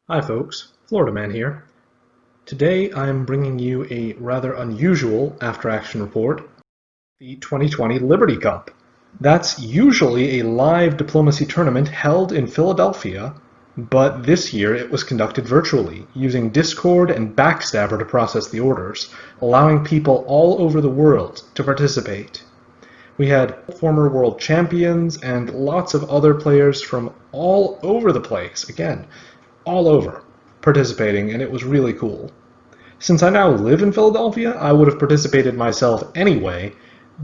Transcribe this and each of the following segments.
Hi folks, Florida Man here. Today I'm bringing you a rather unusual after-action report, the 2020 Liberty Cup. That's usually a live diplomacy tournament held in Philadelphia, but this year it was conducted virtually, using Discord and Backstabber to process the orders, allowing people all over the world to participate. We had former world champions and lots of other players from all over the place, again, all over, participating, and it was really cool. Since I now live in Philadelphia, I would have participated myself anyway,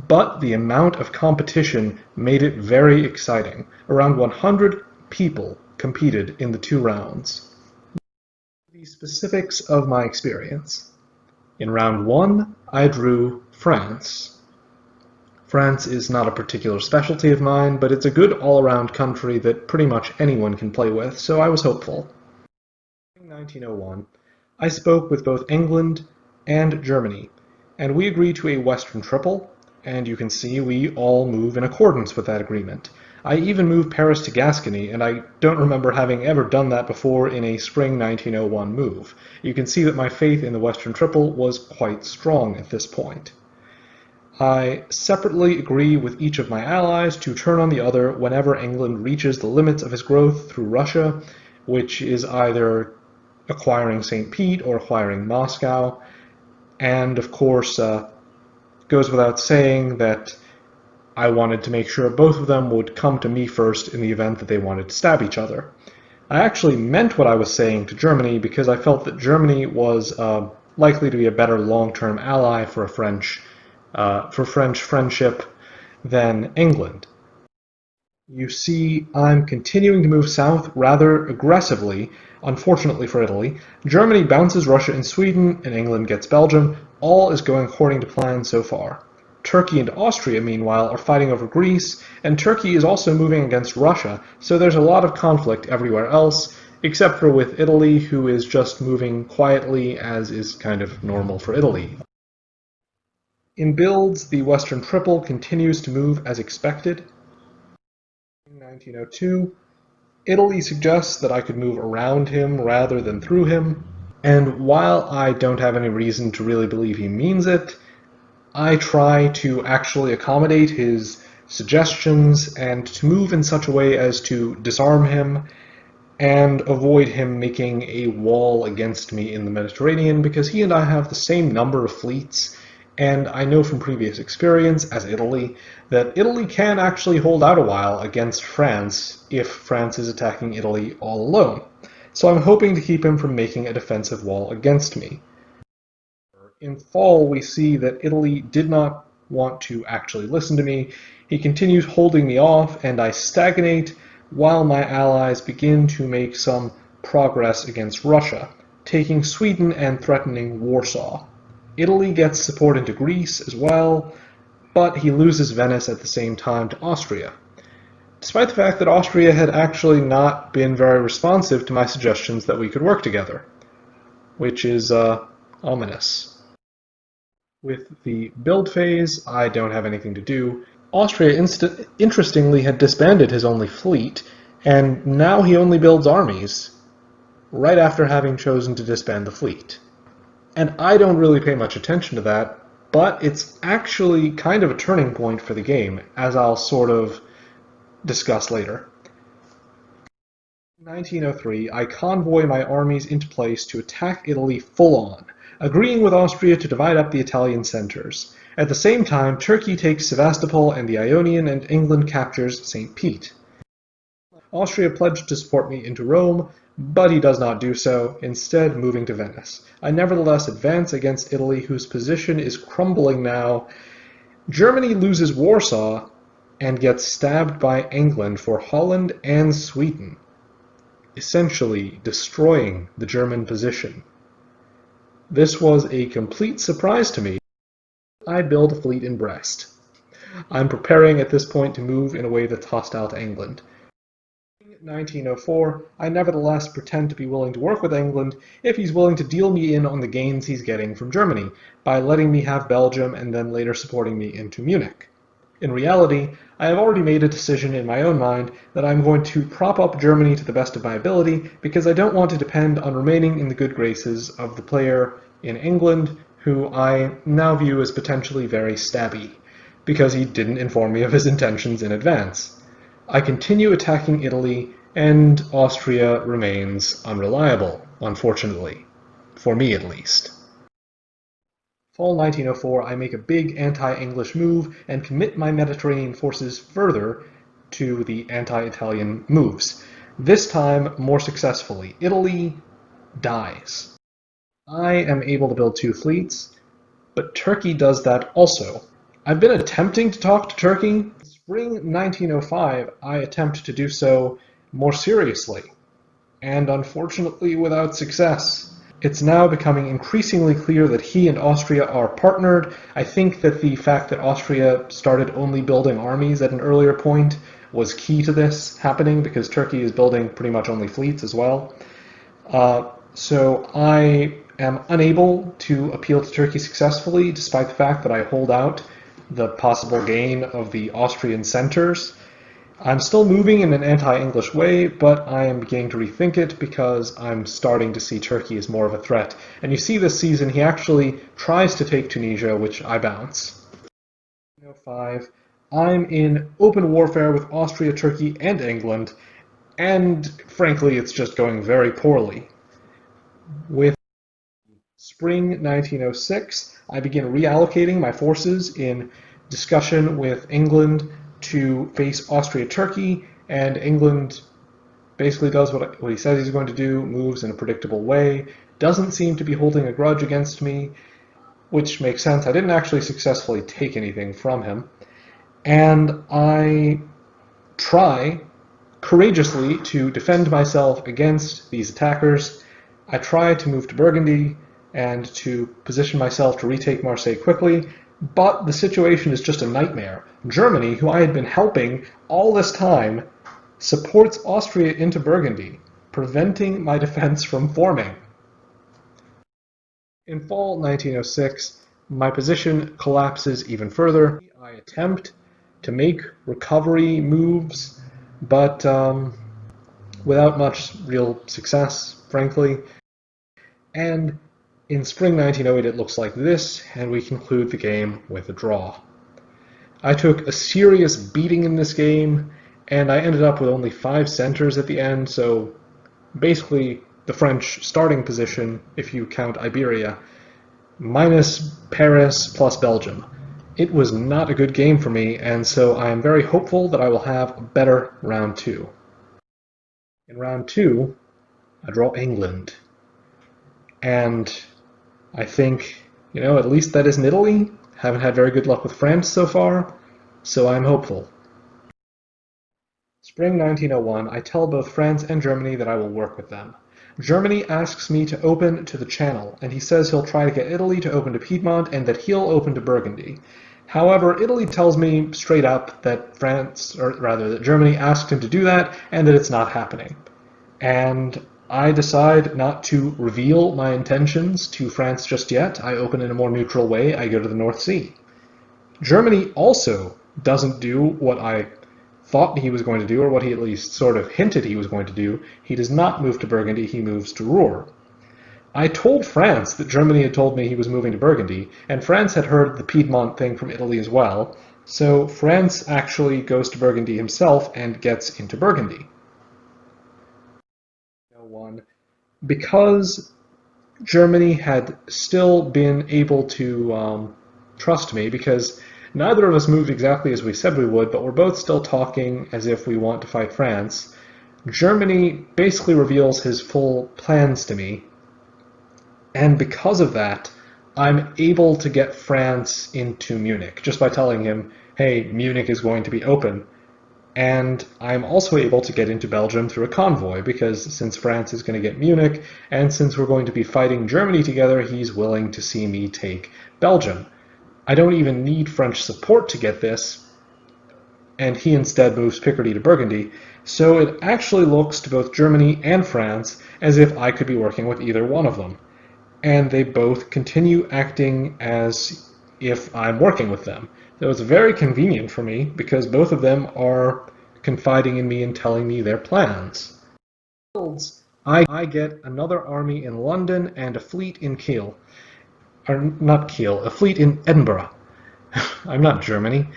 but the amount of competition made it very exciting. Around 100 people competed in the two rounds. The specifics of my experience. In round one, I drew France. France is not a particular specialty of mine, but it's a good all-around country that pretty much anyone can play with, so I was hopeful. In 1901, I spoke with both England and Germany, and we agreed to a Western Triple, and you can see we all move in accordance with that agreement. I even moved Paris to Gascony, and I don't remember having ever done that before in a spring 1901 move. You can see that my faith in the Western Triple was quite strong at this point. I separately agree with each of my allies to turn on the other whenever England reaches the limits of its growth through Russia, which is either acquiring St. Pete or acquiring Moscow. And of course, goes without saying that I wanted to make sure both of them would come to me first in the event that they wanted to stab each other. I actually meant what I was saying to Germany because I felt that Germany was likely to be a better long-term ally for French friendship than England. You see, I'm continuing to move south rather aggressively. Unfortunately for Italy, Germany bounces Russia and Sweden, and England gets Belgium. All is going according to plan so far. Turkey and Austria, meanwhile, are fighting over Greece, and Turkey is also moving against Russia, so there's a lot of conflict everywhere else, except for with Italy, who is just moving quietly, as is kind of normal for Italy. In builds, the Western Triple continues to move as expected. In 1902, Italy suggests that I could move around him rather than through him, and while I don't have any reason to really believe he means it, I try to actually accommodate his suggestions and to move in such a way as to disarm him and avoid him making a wall against me in the Mediterranean, because he and I have the same number of fleets, and I know from previous experience as Italy that Italy can actually hold out a while against France if France is attacking Italy all alone. So I'm hoping to keep him from making a defensive wall against me. In fall, we see that Italy did not want to actually listen to me. He continues holding me off, and I stagnate while my allies begin to make some progress against Russia, taking Sweden and threatening Warsaw. Italy gets support into Greece as well, but he loses Venice at the same time to Austria, despite the fact that Austria had actually not been very responsive to my suggestions that we could work together, which is ominous. With the build phase, I don't have anything to do. Austria interestingly had disbanded his only fleet, and now he only builds armies, right after having chosen to disband the fleet. And I don't really pay much attention to that, but it's actually kind of a turning point for the game, as I'll sort of discuss later. In 1903, I convoy my armies into place to attack Italy full-on, agreeing with Austria to divide up the Italian centers. At the same time, Turkey takes Sevastopol and the Ionian, and England captures St. Pete. Austria pledged to support me into Rome, but he does not do so, instead moving to Venice. I nevertheless advance against Italy, whose position is crumbling now. Germany loses Warsaw and gets stabbed by England for Holland and Sweden, essentially destroying the German position. This was a complete surprise to me. I build a fleet in Brest. I'm preparing at this point to move in a way that's hostile to England. In 1904, I nevertheless pretend to be willing to work with England if he's willing to deal me in on the gains he's getting from Germany, by letting me have Belgium and then later supporting me into Munich. In reality, I have already made a decision in my own mind that I'm going to prop up Germany to the best of my ability because I don't want to depend on remaining in the good graces of the player in England who I now view as potentially very stabby because he didn't inform me of his intentions in advance. I continue attacking Italy, and Austria remains unreliable, unfortunately. For me, at least. Fall 1904, I make a big anti-English move and commit my Mediterranean forces further to the anti-Italian moves. This time, more successfully. Italy dies. I am able to build two fleets, but Turkey does that also. I've been attempting to talk to Turkey. In spring 1905, I attempt to do so more seriously, and unfortunately without success. It's now becoming increasingly clear that he and Austria are partnered. I think that the fact that Austria started only building armies at an earlier point was key to this happening because Turkey is building pretty much only fleets as well. So I am unable to appeal to Turkey successfully, despite the fact that I hold out the possible gain of the Austrian centers. I'm still moving in an anti-English way, but I am beginning to rethink it because I'm starting to see Turkey as more of a threat. And you see this season, he actually tries to take Tunisia, which I bounce. 5. I'm in open warfare with Austria, Turkey, and England, and frankly, it's just going very poorly. With spring 1906, I begin reallocating my forces in discussion with England to face Austria-Turkey, and England basically does what he says he's going to do, moves in a predictable way, doesn't seem to be holding a grudge against me, which makes sense. I didn't actually successfully take anything from him. And I try courageously to defend myself against these attackers. I try to move to Burgundy and to position myself to retake Marseille quickly, but the situation is just a nightmare. Germany, who I had been helping all this time, supports Austria into Burgundy, preventing my defense from forming. In fall 1906, my position collapses even further. I attempt to make recovery moves, but without much real success, frankly. And in spring 1908, it looks like this, and we conclude the game with a draw. I took a serious beating in this game, and I ended up with only 5 centers at the end, so basically the French starting position, if you count Iberia, minus Paris plus Belgium. It was not a good game for me, and so I am very hopeful that I will have a better round 2. In round 2, I draw England. And I think, at least that isn't Italy. Haven't had very good luck with France so far, so I'm hopeful. Spring 1901, I tell both France and Germany that I will work with them. Germany asks me to open to the Channel, and he says he'll try to get Italy to open to Piedmont and that he'll open to Burgundy. However, Italy tells me straight up that that Germany asked him to do that and that it's not happening. And I decide not to reveal my intentions to France just yet. I open in a more neutral way. I go to the North Sea. Germany also doesn't do what I thought he was going to do, or what he at least sort of hinted he was going to do. He does not move to Burgundy, he moves to Ruhr. I told France that Germany had told me he was moving to Burgundy, and France had heard the Piedmont thing from Italy as well, so France actually goes to Burgundy himself and gets into Burgundy. Because Germany had still been able to trust me, because neither of us moved exactly as we said we would, but we're both still talking as if we want to fight France. Germany basically reveals his full plans to me, and because of that, I'm able to get France into Munich, just by telling him, hey, Munich is going to be open. And I'm also able to get into Belgium through a convoy, because since France is going to get Munich, and since we're going to be fighting Germany together, he's willing to see me take Belgium. I don't even need French support to get this, and he instead moves Picardy to Burgundy, so it actually looks to both Germany and France as if I could be working with either one of them. And they both continue acting as if I'm working with them. It was very convenient for me because both of them are confiding in me and telling me their plans. I get another army in London and a fleet in Kiel. Or not Kiel, a fleet in Edinburgh. I'm not Germany.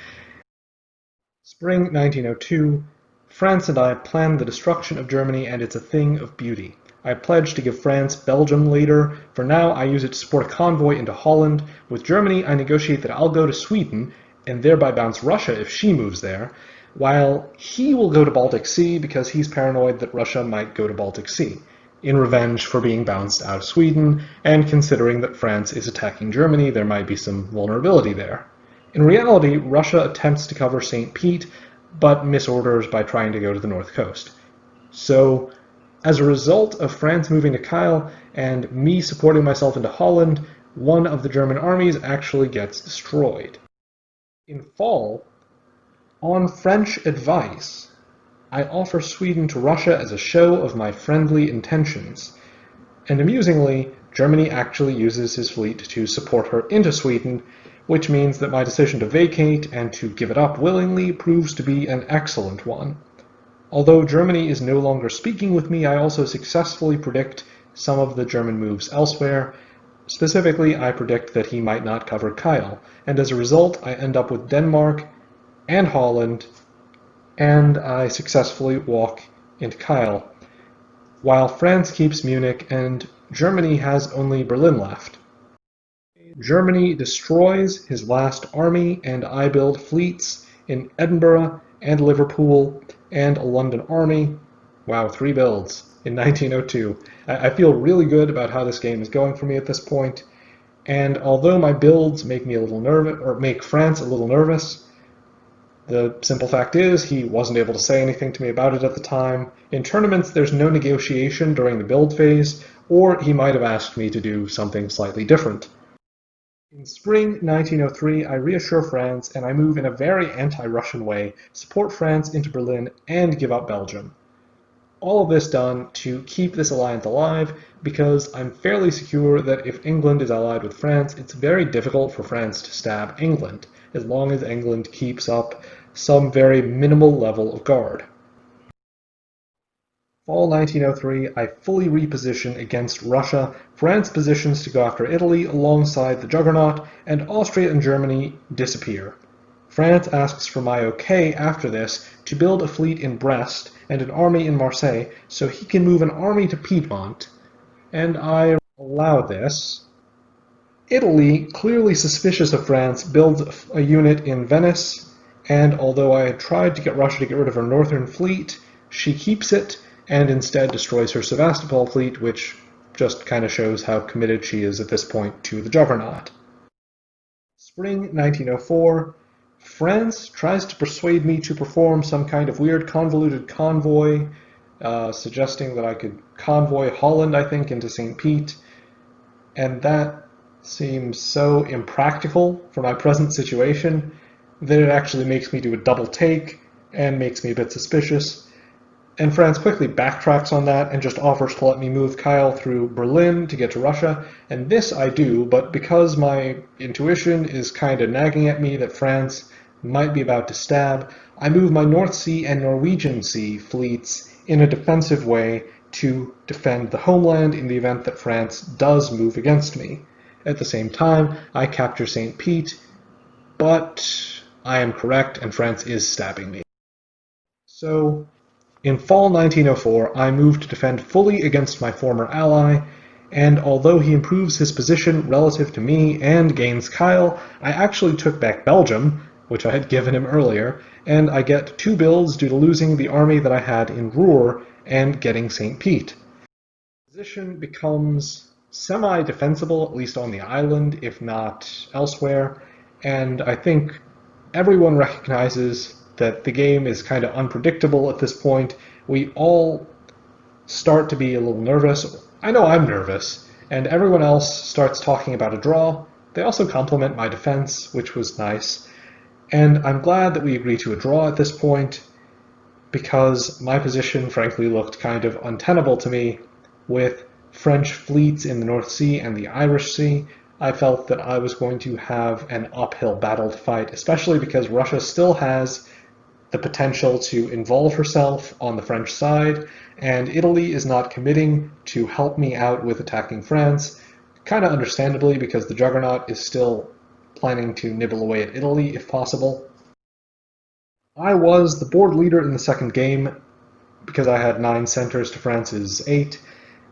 Spring 1902, France and I planned the destruction of Germany, and it's a thing of beauty. I pledged to give France Belgium later. For now, I use it to support a convoy into Holland. With Germany, I negotiate that I'll go to Sweden, and thereby bounce Russia if she moves there, while he will go to Baltic Sea because he's paranoid that Russia might go to Baltic Sea, in revenge for being bounced out of Sweden, and considering that France is attacking Germany, there might be some vulnerability there. In reality, Russia attempts to cover St. Pete, but misorders by trying to go to the north coast. So, as a result of France moving to Kiel and me supporting myself into Holland, one of the German armies actually gets destroyed. In fall, on French advice, I offer Sweden to Russia as a show of my friendly intentions. And amusingly, Germany actually uses his fleet to support her into Sweden, which means that my decision to vacate and to give it up willingly proves to be an excellent one. Although Germany is no longer speaking with me, I also successfully predict some of the German moves elsewhere. Specifically, I predict that he might not cover Kiel, and as a result, I end up with Denmark and Holland, and I successfully walk into Kiel, while France keeps Munich and Germany has only Berlin left. Germany destroys his last army, and I build fleets in Edinburgh and Liverpool and a London army. Wow, 3 builds in 1902. I feel really good about how this game is going for me at this point, and although my builds make me a little nervous, or make France a little nervous, the simple fact is he wasn't able to say anything to me about it at the time. In tournaments, there's no negotiation during the build phase, or he might have asked me to do something slightly different. In spring 1903, I reassure France and I move in a very anti-Russian way, support France into Berlin, and give up Belgium. All of this done to keep this alliance alive, because I'm fairly secure that if England is allied with France, it's very difficult for France to stab England, as long as England keeps up some very minimal level of guard. Fall 1903, I fully reposition against Russia. France positions to go after Italy alongside the Juggernaut, and Austria and Germany disappear. France asks for my okay after this to build a fleet in Brest and an army in Marseille so he can move an army to Piedmont, and I allow this. Italy, clearly suspicious of France, builds a unit in Venice, and although I had tried to get Russia to get rid of her northern fleet, she keeps it and instead destroys her Sevastopol fleet, which just kind of shows how committed she is at this point to the Juggernaut. Spring 1904, France tries to persuade me to perform some kind of weird convoluted convoy, suggesting that I could convoy Holland, I think, into St. Pete, and that seems so impractical for my present situation that it actually makes me do a double take and makes me a bit suspicious. And France quickly backtracks on that and just offers to let me move Kiel through Berlin to get to Russia, and this I do, but because my intuition is kind of nagging at me that France might be about to stab, I move my North Sea and Norwegian Sea fleets in a defensive way to defend the homeland in the event that France does move against me. At the same time, I capture St. Pete, but I am correct and France is stabbing me. So, in fall 1904, I move to defend fully against my former ally, and although he improves his position relative to me and gains Kiel, I actually took back Belgium, which I had given him earlier, and I get 2 builds due to losing the army that I had in Ruhr and getting St. Pete. The position becomes semi-defensible, at least on the island, if not elsewhere, and I think everyone recognizes that the game is kind of unpredictable at this point. We all start to be a little nervous. I know I'm nervous, and everyone else starts talking about a draw. They also compliment my defense, which was nice, and I'm glad that we agreed to a draw at this point, because my position frankly looked kind of untenable to me, with French fleets in the North Sea and the Irish Sea. I felt that I was going to have an uphill battle to fight, especially because Russia still has the potential to involve herself on the French side, and Italy is not committing to help me out with attacking France, kind of understandably because the Juggernaut is still planning to nibble away at Italy if possible. I was the board leader in the second game because I had 9 centers to France's 8,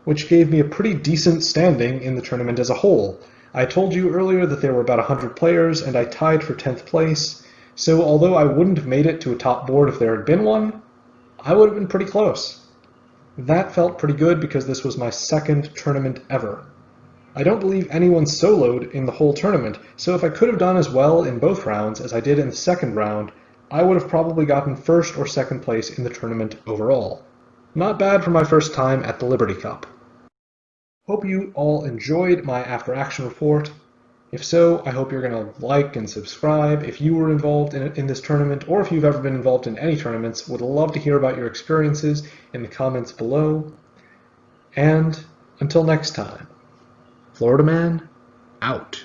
which gave me a pretty decent standing in the tournament as a whole. I told you earlier that there were about 100 players, and I tied for 10th place, so although I wouldn't have made it to a top board if there had been one, I would have been pretty close. That felt pretty good because this was my second tournament ever. I don't believe anyone soloed in the whole tournament, so if I could have done as well in both rounds as I did in the second round, I would have probably gotten first or second place in the tournament overall. Not bad for my first time at the Liberty Cup. Hope you all enjoyed my after action report. If so, I hope you're going to like and subscribe. If you were involved in this tournament, or if you've ever been involved in any tournaments, would love to hear about your experiences in the comments below. And until next time, Florida Man, out.